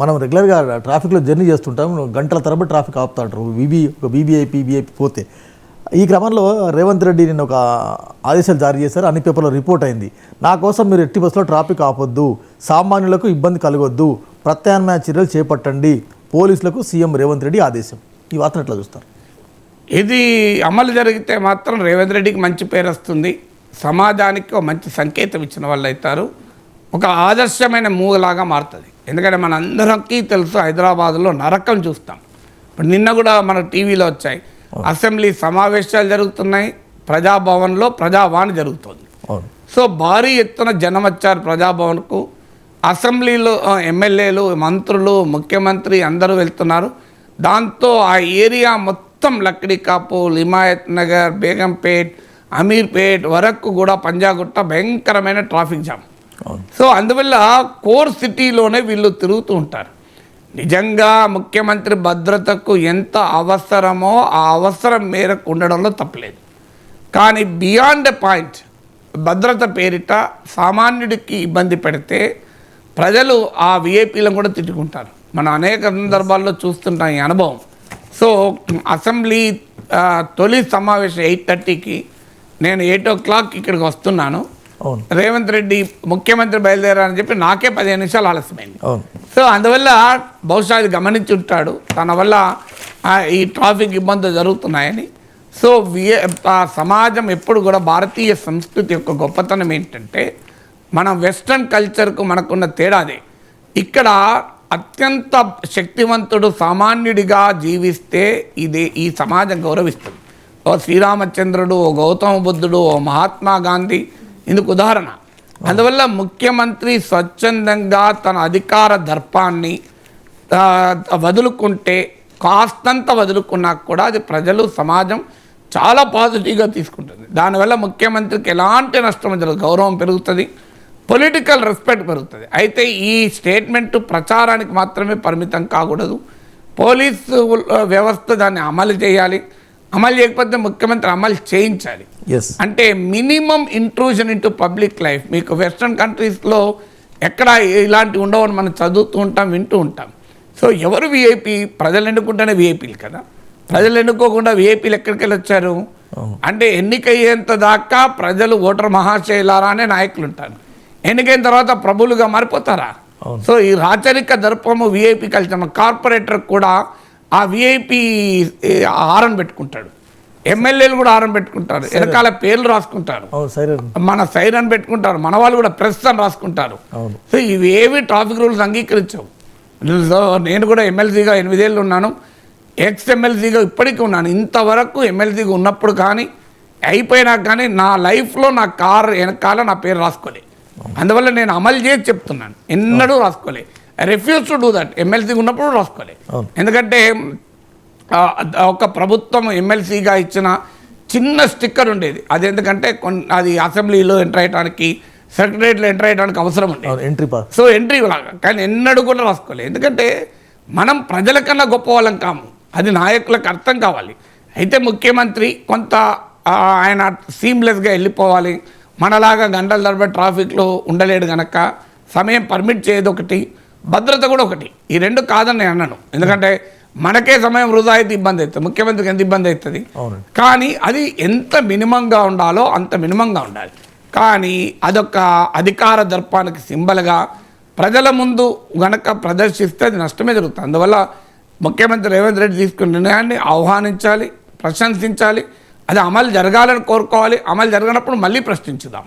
మనం రెగ్యులర్గా ట్రాఫిక్లో జర్నీ చేస్తుంటాం, గంటల తరబడి ట్రాఫిక్ ఆపుతా ఉంటారు ఒక బీబీఐపీ పోతే. ఈ క్రమంలో రేవంత్ రెడ్డి నిన్న ఒక ఆదేశాలు జారీ చేశారు, అన్ని పేపర్లో రిపోర్ట్ అయింది. నా కోసం మీరు ఎట్టి బస్సులో ట్రాఫిక్ ఆపొద్దు, సామాన్యులకు ఇబ్బంది కలగొద్దు, ప్రత్యామ్నాయ చర్యలు చేపట్టండి, పోలీసులకు సీఎం రేవంత్ రెడ్డి ఆదేశం. ఈ వార్తను ఎట్లా చూస్తారు? ఇది అమలు జరిగితే మాత్రం రేవంత్ రెడ్డికి మంచి పేరు వస్తుంది, సమాజానికి ఒక మంచి సంకేతం ఇచ్చిన వాళ్ళు అవుతారు, ఒక ఆదర్శమైన మూగలాగా మారుతుంది. ఎందుకంటే మన అందరికీ తెలుసు హైదరాబాద్లో నరకం చూస్తాం. ఇప్పుడు నిన్న కూడా మన టీవీలో వచ్చాయి, అసెంబ్లీ సమావేశాలు జరుగుతున్నాయి, ప్రజాభవన్లో ప్రజావాణి జరుగుతుంది. సో భారీ ఎత్తున జనం వచ్చారు ప్రజాభవన్కు. అసెంబ్లీలో ఎమ్మెల్యేలు, మంత్రులు, ముఖ్యమంత్రి అందరూ వెళ్తున్నారు. దాంతో ఆ ఏరియా మొత్తం లక్డీ కాపూల్, హిమాయత్ నగర్, బేగంపేట్, అమీర్పేట్ వరకు కూడా పంజాగుట్ట భయంకరమైన ట్రాఫిక్ జామ్. సో అందువల్ల కోర్ సిటీలోనే వీళ్ళు తిరుగుతూ ఉంటారు. నిజంగా ముఖ్యమంత్రి భద్రతకు ఎంత అవసరమో ఆ అవసరం మేరకు ఉండడంలో తప్పలేదు. కానీ బియాండ్ ఎ పాయింట్ భద్రత పేరిట సామాన్యుడికి ఇబ్బంది పెడితే ప్రజలు ఆ విఐపీలను కూడా తిట్టుకుంటారు. మనం అనేక సందర్భాల్లో చూస్తుంటాం ఈ అనుభవం. సో అసెంబ్లీ తొలి సమావేశం 8:30కి, నేను 8 o'clock ఇక్కడికి వస్తున్నాను. రేవంత్ రెడ్డి ముఖ్యమంత్రి బయలుదేరారని చెప్పి నాకే 15 నిమిషాలు ఆలస్యమైంది. సో అందువల్ల బహుశా అది గమనించి ఉంటాడు, తన వల్ల ఈ ట్రాఫిక్ ఇబ్బందులు జరుగుతున్నాయని. సో సమాజం ఎప్పుడు కూడా భారతీయ సంస్కృతి యొక్క గొప్పతనం ఏంటంటే, మనం వెస్ట్రన్ కల్చర్కు మనకున్న తేడాదే. ఇక్కడ అత్యంత శక్తివంతుడు సామాన్యుడిగా జీవిస్తే ఈ సమాజం గౌరవిస్తుంది. ఓ శ్రీరామచంద్రుడు, ఓ గౌతమ బుద్ధుడు, ఓ మహాత్మా గాంధీ ఇందుకు ఉదాహరణ. అందువల్ల ముఖ్యమంత్రి స్వచ్ఛందంగా తన అధికార దర్పాన్ని వదులుకుంటే, కాస్తంత వదులుకున్నా కూడా అది ప్రజలు, సమాజం చాలా పాజిటివ్గా తీసుకుంటుంది. దానివల్ల ముఖ్యమంత్రికి ఎలాంటి నష్టం జరగదు, గౌరవం పెరుగుతుంది, పొలిటికల్ రెస్పెక్ట్ పెరుగుతుంది. అయితే ఈ స్టేట్మెంట్ ప్రచారానికి మాత్రమే పరిమితం కాకూడదు. పోలీసు వ్యవస్థ దాన్ని అమలు చేయాలి. అమలు చేయకపోతే ముఖ్యమంత్రి అమలు చేయించాలి. అంటే minimum intrusion into public life. మీకు వెస్ట్రన్ కంట్రీస్లో ఎక్కడ ఇలాంటివి ఉండవని మనం చదువుతూ ఉంటాం, వింటూ ఉంటాం. సో ఎవరు విఐపీ? ప్రజలు ఎన్నుకుంటేనే విఐపీలు కదా. ప్రజలు ఎన్నుకోకుండా విఐపీలు ఎక్కడికి వెళ్ళి వచ్చారు? అంటే ఎన్నికయ్యేంత దాకా ప్రజలు ఓటర్ మహాశైలారా అనే నాయకులు ఉంటారు. ఎన్నికైన తర్వాత ప్రభులుగా మారిపోతారా? సో ఈ రాచరిక దర్పము విఐపీ కల్చర్. కార్పొరేటర్ కూడా ఆ విఐపీ హారం పెట్టుకుంటాడు, ఎమ్మెల్యేలు కూడా హారం పెట్టుకుంటారు, వెనకాల పేర్లు రాసుకుంటారు, మన సైరన్ పెట్టుకుంటారు, మన వాళ్ళు కూడా ప్రెస్ అని రాసుకుంటారు. సో ఇవేవి ట్రాఫిక్ రూల్స్ అంగీకరించవు. సో నేను కూడా ఎమ్మెల్సీగా 8 ఏళ్ళు ఉన్నాను, ఎక్స్ ఎమ్మెల్సీగా ఇప్పటికీ ఉన్నాను. ఇంతవరకు ఎమ్మెల్సీగా ఉన్నప్పుడు కానీ అయిపోయినా కానీ నా లైఫ్లో నా కార్ వెనకాల నా పేరు రాసుకోలే. అందువల్ల నేను అమలు చేసి చెప్తున్నాను, ఎన్నడూ రాసుకోలే. Refuse to do that. ఎమ్మెల్సీగా ఉన్నప్పుడు రాసుకోలే. ఎందుకంటే ఒక ప్రభుత్వం ఎమ్మెల్సీగా ఇచ్చిన చిన్న స్టిక్కర్ ఉండేది. అది ఎందుకంటే అది అసెంబ్లీలో ఎంటర్ అయ్యడానికి, సెక్రటరియట్లో ఎంటర్ అయ్యడానికి అవసరం ఉండేది, ఎంట్రీ పాస్. సో ఎంట్రీ లాగా. కానీ ఎన్నడూ కూడా రాసుకోలేదు. ఎందుకంటే మనం ప్రజల కన్నా గొప్ప వాళ్ళం కాము, అది నాయకులకు అర్థం కావాలి. అయితే ముఖ్యమంత్రి కొంత ఆయన సీమ్లెస్గా వెళ్ళిపోవాలి, మనలాగా గంటల తరబడి ట్రాఫిక్లో ఉండలేడు కనుక సమయం పర్మిట్ చేయదు ఒకటి, భద్రత కూడా ఒకటి. ఈ రెండు కాదని నేను అన్నాను. ఎందుకంటే మనకే సమయం వృధా అయితే ఇబ్బంది అవుతుంది, ముఖ్యమంత్రికి ఎంత ఇబ్బంది అవుతుంది. కానీ అది ఎంత మినిమంగా ఉండాలో అంత మినిమంగా ఉండాలి. కానీ అదొక అధికార దర్పానికి సింబల్గా ప్రజల ముందు గనక ప్రదర్శిస్తే అది నష్టమే జరుగుతుంది. అందువల్ల ముఖ్యమంత్రి రేవంత్ రెడ్డి తీసుకున్న నిర్ణయాన్ని ఆహ్వానించాలి, ప్రశంసించాలి, అది అమలు జరగాలని కోరుకోవాలి. అమలు జరగనప్పుడు మళ్ళీ ప్రశ్నించుదాం.